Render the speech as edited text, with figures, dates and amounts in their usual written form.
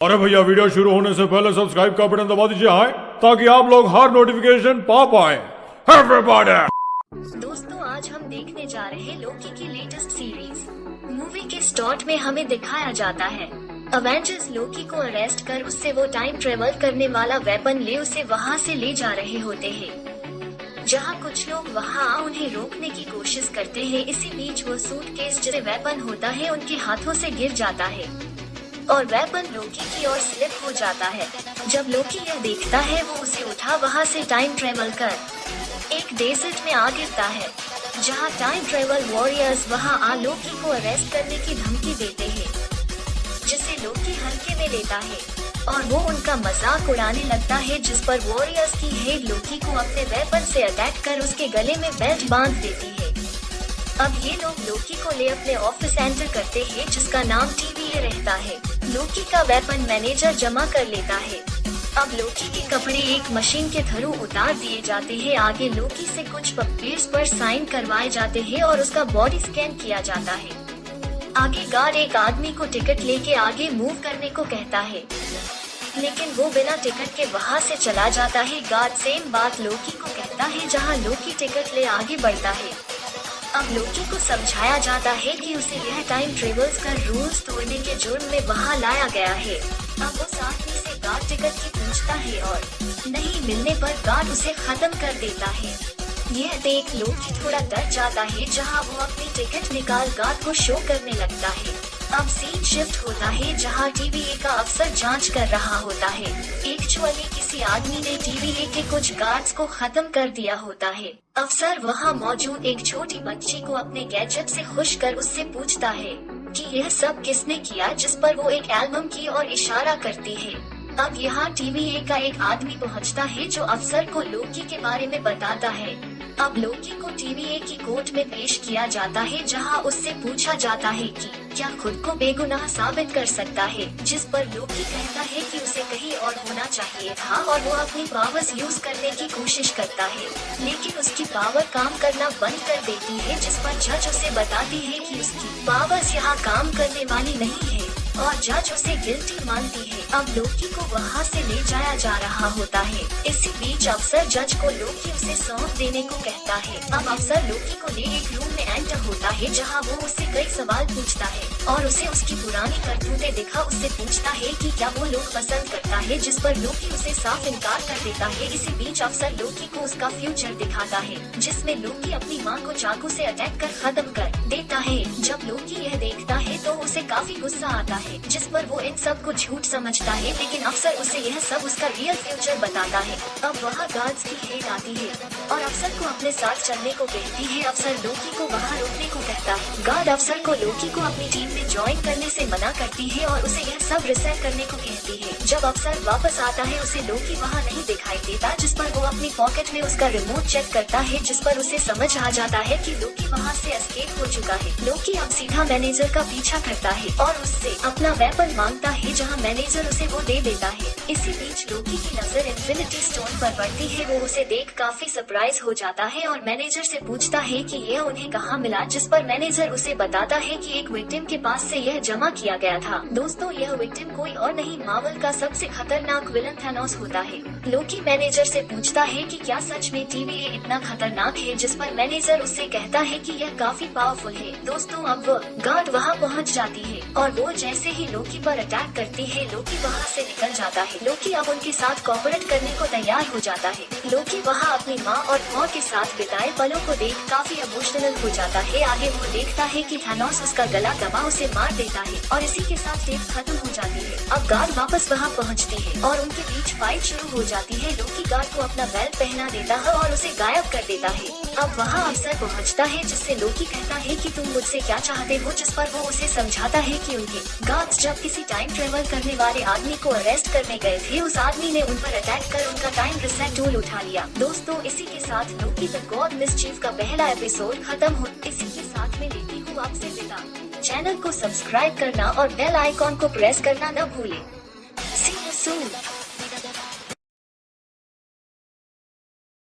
अरे भैया वीडियो शुरू होने से पहले सब्सक्राइब का बटन दबा दीजिए हाय, ताकि आप लोग हर नोटिफिकेशन पा पाए। दोस्तों आज हम देखने जा रहे हैं लोकी की लेटेस्ट सीरीज। मूवी के स्टार्ट में हमें दिखाया जाता है अवेंजर्स लोकी को अरेस्ट कर उससे वो टाइम ट्रेवल करने वाला वेपन ले उसे वहाँ से ले जा रहे होते हैं, जहाँ कुछ लोग वहाँ उन्हें रोकने की कोशिश करते हैं। इसी बीच वो सूटकेस जिसे वेपन होता है उनके हाथों से गिर जाता है और वेपन लोकी की ओर स्लिप हो जाता है। जब लोकी यह देखता है वो उसे उठा वहाँ से टाइम ट्रेवल कर एक डेजर्ट में आ गिरता है, जहाँ टाइम ट्रेवल वॉरियर्स वहाँ आ लोकी को अरेस्ट करने की धमकी देते हैं, जिसे लोकी हल्के में लेता है और वो उनका मजाक उड़ाने लगता है, जिस पर वॉरियर्स की हेड लोकी को अपने वेपन से अटैक कर उसके गले में बेल्ट बांध देती है। अब ये लोग लोकी को ले अपने ऑफिस एंटर करते हैं, जिसका नाम TVA रहता है। लोकी का वेपन मैनेजर जमा कर लेता है। अब लोकी के कपड़े एक मशीन के थ्रू उतार दिए जाते हैं। आगे लोकी से कुछ पेपर्स पर साइन करवाए जाते हैं और उसका बॉडी स्कैन किया जाता है। आगे गार्ड एक आदमी को टिकट लेके आगे मूव करने को कहता है, लेकिन वो बिना टिकट के वहाँ से चला जाता है। गार्ड सेम बात लोकी को कहता है, जहाँ लोकी टिकट ले आगे बढ़ता है। अब लोकी को समझाया जाता है कि उसे यह टाइम ट्रेवल्स का रूल्स तोड़ने के जुर्म में वहाँ लाया गया है। अब वो आदमी से गार्ड टिकट की पूछता है और नहीं मिलने पर गार्ड उसे खत्म कर देता है। यह देख लोकी थोड़ा डर जाता है, जहाँ वो अपनी टिकट निकाल गार्ड को शो करने लगता है। अब सीन शिफ्ट होता है, जहाँ TVA का अफसर जांच कर रहा होता है। एक्चुअली किसी आदमी ने TVA के कुछ गार्ड्स को खत्म कर दिया होता है। अफसर वहाँ मौजूद एक छोटी बच्ची को अपने गैजेट से खुश कर उससे पूछता है कि यह सब किसने किया, जिस पर वो एक एल्बम की ओर इशारा करती है। अब यहाँ TVA का एक आदमी पहुँचता है, जो अफसर को लोकी के बारे में बताता है। अब लोकी को TVA की कोर्ट में पेश किया जाता है, जहाँ उससे पूछा जाता है कि क्या खुद को बेगुनाह साबित कर सकता है, जिस पर लोकी कहता है कि उसे कहीं और होना चाहिए था और वो अपनी पावर्स यूज करने की कोशिश करता है, लेकिन उसकी पावर काम करना बंद कर देती है, जिस पर जज उसे बताती है कि उसकी पावर्स यहाँ काम करने वाली नहीं है और जज उसे गिल्टी मानती है। अब लोकी को वहाँ से ले जाया जा रहा होता है। इसी बीच अफसर जज को लोकी उसे सौंप देने को कहता है। अब अफसर लोकी को ले एक रूम में एंटर होता है, जहाँ वो उससे कई सवाल पूछता है और उसे उसकी पुरानी करतूतें दिखा उससे पूछता है कि क्या वो लोग पसंद करता है, जिस पर लोकी उसे साफ इनकार कर देता है। इसी बीच अफसर लोकी को उसका फ्यूचर दिखाता है, जिसमें लोकी अपनी माँ को चाकू से अटैक कर खत्म कर देता है। जब लोकी यह देखता है तो उसे काफी गुस्सा आता है, जिस पर वो इन सब को झूठ समझता है, लेकिन अफसर उसे यह सब उसका रियल फ्यूचर बताता है। अब वहाँ गार्ड्स की हेड आती है और अफसर को अपने साथ चलने को कहती है। अफसर लोकी को वहाँ रोकने को कहता है। गार्ड अफसर को लोकी को अपनी टीम में ज्वाइन करने से मना करती है और उसे यह सब रिसेट करने को कहती है। जब अफसर वापस आता है उसे लोकी वहाँ नहीं दिखाई देता, जिस पर वो अपनी पॉकेट में उसका रिमोट चेक करता है, जिस पर उसे समझ आ जाता है कि लोकी वहाँ से एस्केप हो चुका है। लोकी अब सीधा मैनेजर का पीछा करता है और उससे अपना वेपन मांगता है, जहाँ मैनेजर उसे वो दे देता है। इसी बीच लोकी की नजर इन्फिनिटी स्टोन पर पड़ती है। वो उसे देख काफी सरप्राइज हो जाता है और मैनेजर से पूछता है कि यह उन्हें कहाँ मिला, जिस पर मैनेजर उसे बताता है कि एक विक्टिम के पास से यह जमा किया गया था। दोस्तों यह विक्टिम कोई और नहीं मार्वल का सबसे खतरनाक विलन थैनोस होता है। लोकी मैनेजर से पूछता है कि क्या सच में TVA इतना खतरनाक है, जिस पर मैनेजर उससे कहता है कि यह काफी पावरफुल है। दोस्तों अब गार्ड वहाँ पहुँच जाती है और वो जैसे ही लोकी पर अटैक करती है, लोकी वहाँ से निकल जाता है। लोकी अब उनके साथ कोऑपरेट करने को तैयार हो जाता है। लोकी वहाँ अपनी माँ और थॉर के साथ बिताए पलों को देख काफी इमोशनल हो जाता है। आगे वो देखता है कि थैनोस उसका गला दबा उसे मार देता है और इसी के साथ टेप खत्म हो जाती है। अब गार्ड वापस वहाँ पहुँचते हैं और उनके बीच फाइट शुरू हो जाती है। लोकी गार्ड को अपना बेल्ट पहना देता है और उसे गायब कर देता है। अब वहाँ अफसर पहुँचता है, जिससे लोकी कहता है कि तुम मुझसे क्या चाहते हो, जिस पर वो उसे समझाता है कि उनके गार्ड्स जब किसी टाइम ट्रेवल करने वाले आदमी को अरेस्ट करने गए थे, उस आदमी ने उन पर अटैक कर उनका टाइम रिसेट टूल उठा लिया। दोस्तों इसी के साथ लोकी द गॉड मिसचीफ का पहला एपिसोड खत्म हो। इसी के साथ में लेती हूँ आपसे विदा। चैनल को सब्सक्राइब करना और बेल आइकॉन को प्रेस करना न भूलें। See you soon.